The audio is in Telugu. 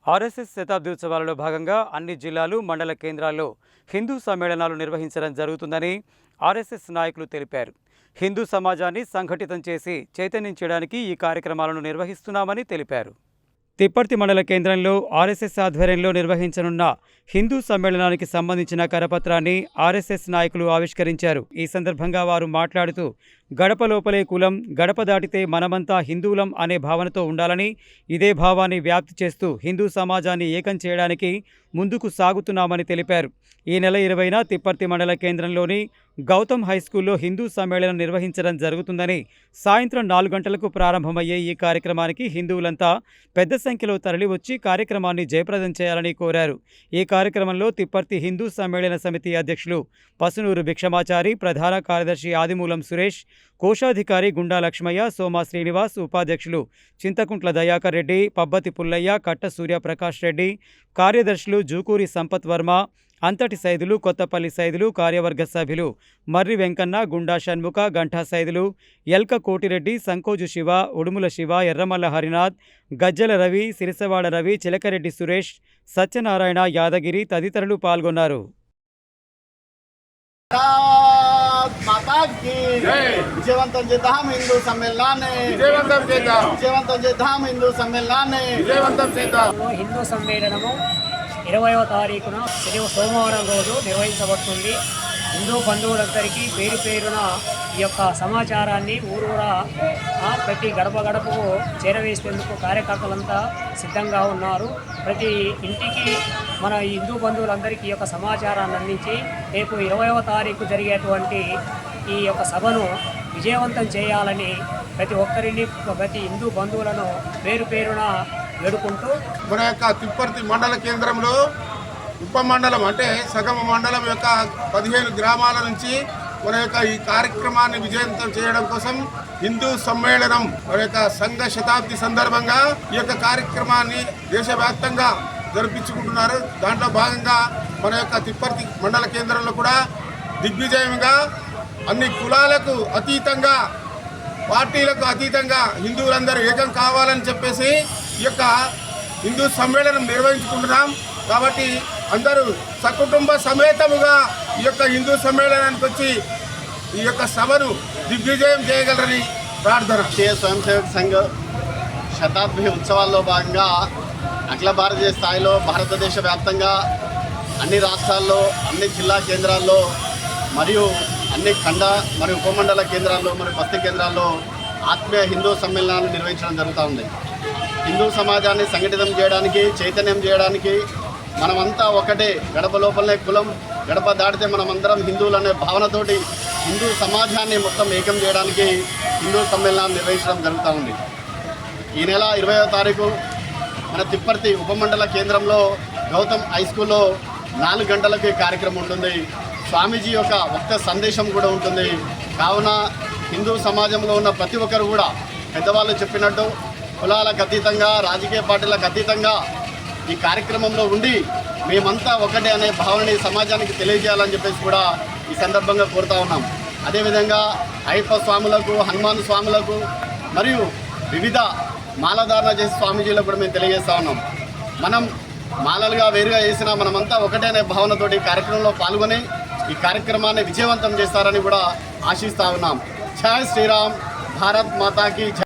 ఆర్ఎస్ఎస్ శతాబ్ది ఉత్సవాలలో భాగంగా అన్ని జిల్లాలు, మండల కేంద్రాల్లో హిందూ సమ్మేళనాలు నిర్వహించడం జరుగుతుందని ఆర్ఎస్ఎస్ నాయకులు తెలిపారు. హిందూ సమాజాన్ని సంఘటితం చేసి చైతన్యం చేయడానికి ఈ కార్యక్రమాలను నిర్వహిస్తున్నామని తెలిపారు. తిప్పర్తి మండల కేంద్రంలో ఆర్ఎస్ఎస్ ఆధ్వర్యంలో నిర్వహించనున్న హిందూ సమ్మేళనానికి సంబంధించిన కరపత్రాన్ని ఆర్ఎస్ఎస్ నాయకులు ఆవిష్కరించారు. ఈ సందర్భంగా వారు మాట్లాడుతూ గడప లోపలే కులం, గడప దాటితే మనమంతా హిందువులం అనే భావనతో ఉండాలని, ఇదే భావాన్ని వ్యాప్తి చేస్తూ హిందూ సమాజాన్ని ఏకం చేయడానికి ముందుకు సాగుతున్నామని తెలిపారు. ఈ నెల 20న తిప్పర్తి మండల కేంద్రంలోని గౌతమ్ హైస్కూల్లో హిందూ సమ్మేళనం నిర్వహించడం జరుగుతుందని, సాయంత్రం 4 గంటలకు ప్రారంభమయ్యే ఈ కార్యక్రమానికి హిందువులంతా పెద్ద సంఖ్యలో తరలివచ్చి కార్యక్రమాన్ని జయప్రదం చేయాలని కోరారు. ఈ కార్యక్రమంలో తిప్పర్తి హిందూ సమ్మేళన సమితి అధ్యక్షులు పసునూరు భిక్షమాచారి, ప్రధాన కార్యదర్శి ఆదిమూలం సురేష్, కోశాధికారి గుండా లక్ష్మయ్య, సోమా శ్రీనివాస్, ఉపాధ్యక్షులు చింతకుంట్ల దయాకర్ రెడ్డి, పబ్బతి పుల్లయ్య, కట్ట సూర్యప్రకాష్ రెడ్డి, కార్యదర్శులు జూకూరి సంపత్ వర్మ, అంతటి సైదులు, కొత్తపల్లి సైదులు, కార్యవర్గ సభ్యులు మర్రి వెంకన్న, గుండా షణ్ముఖ, గంఠా సైదులు, ఎల్క కోటిరెడ్డి, సంకోజు శివ, ఉడుముల శివ, ఎర్రమల్ల హరినాథ్, గజ్జల రవి, సిరిసవాడ రవి, చిలకరెడ్డి సురేష్, సత్యనారాయణ, యాదగిరి తదితరులు పాల్గొన్నారు. విజయవంతం చేద్దాం హిందూ సమ్మేళనాన్ని, విజయవంతం చేద్దాం హిందూ సమ్మేళనాన్ని, విజయవంతం చేద్దాం. హిందూ సమ్మేళనము 20వ తారీఖున సోమవారం రోజు నిర్వహించబడుతుంది. హిందూ బంధువులందరికీ పేరు పేరున ఈ యొక్క సమాచారాన్ని ఊరూరా ప్రతి గడప గడపకు చేరవేసేందుకు కార్యకర్తలంతా సిద్ధంగా ఉన్నారు. ప్రతి ఇంటికి మన హిందూ బంధువులందరికీ ఈ యొక్క సమాచారాన్ని అందించి రేపు 20వ తారీఖు జరిగేటువంటి ఈ యొక్క సభను విజయవంతం చేయాలని ప్రతి ఒక్కరిని, ప్రతి హిందూ బంధువులను పేరు పేరున వేడుకుంటూ మన యొక్క తిప్పర్తి మండల కేంద్రంలో ఉపమండలం అంటే సగం మండలం యొక్క 15 గ్రామాల నుంచి మన యొక్క ఈ కార్యక్రమాన్ని విజయవంతం చేయడం కోసం హిందూ సమ్మేళనం మన యొక్క సంఘ శతాబ్ది సందర్భంగా ఈ యొక్క కార్యక్రమాన్ని దేశవ్యాప్తంగా జరిపించుకుంటున్నారు. దాంట్లో భాగంగా మన యొక్క తిప్పర్తి మండల కేంద్రంలో కూడా దిగ్విజయంగా అన్ని కులాలకు అతీతంగా, పార్టీలకు అతీతంగా హిందువులందరూ ఏకం కావాలని చెప్పేసి ఈ యొక్క హిందూ సమ్మేళనం నిర్వహించుకుంటున్నాం. కాబట్టి అందరూ సకుటుంబ సమేతముగా ఈ యొక్క హిందూ సమ్మేళనానికి వచ్చి ఈ యొక్క సభను దిగ్విజయం చేయగలరని ప్రార్థన. స్వయం సేవక్ సంఘ్ శతాబ్ది ఉత్సవాల్లో భాగంగా అఖిల భారతీయ స్థాయిలో భారతదేశ వ్యాప్తంగా అన్ని రాష్ట్రాల్లో, అన్ని జిల్లా కేంద్రాల్లో మరియు అన్ని ఖండ మరియు ఉపమండల కేంద్రాల్లో మరియు బస్తీ కేంద్రాల్లో ఆత్మీయ హిందూ సమ్మేళనాలు నిర్వహించడం జరుగుతూ ఉంది. హిందూ సమాజాన్ని సంఘటితం చేయడానికి, చైతన్యం చేయడానికి మనమంతా ఒకటే, గడప లోపలనే కులం, గడప దాటితే మనమందరం హిందువులు అనే భావనతోటి హిందూ సమాజాన్ని మొత్తం ఏకం చేయడానికి హిందూ సమ్మేళనాన్ని నిర్వహించడం జరుగుతూ ఉంది. ఈ నెల 20వ తారీఖు మన తిప్పర్తి ఉపమండల కేంద్రంలో గౌతమ్ హైస్కూల్లో 4 గంటలకి కార్యక్రమం ఉంటుంది. స్వామీజీ యొక్క ఒక్క సందేశం కూడా ఉంటుంది. కావున హిందూ సమాజంలో ఉన్న ప్రతి ఒక్కరు కూడా పెద్దవాళ్ళు చెప్పినట్టు కులాలకు అతీతంగా, రాజకీయ పార్టీలకు అతీతంగా ఈ కార్యక్రమంలో ఉండి మేమంతా ఒకటే అనే భావనని సమాజానికి తెలియజేయాలని చెప్పేసి కూడా ఈ సందర్భంగా కోరుతా ఉన్నాం. అదేవిధంగా అయ్యప్ప స్వాములకు, హనుమాన్ స్వాములకు మరియు వివిధ మాలధారణ చేసే స్వామీజీలకు కూడా మేము తెలియజేస్తూ ఉన్నాం. మనం మాలలుగా వేరుగా చేసినా మనమంతా ఒకటే అనే భావనతోటి ఈ కార్యక్రమంలో పాల్గొని ఈ కార్యక్రమాన్ని విజయవంతం చేస్తారని కూడా ఆశిస్తూ ఉన్నాం. జై శ్రీరామ్, భారత్ మాతాకి.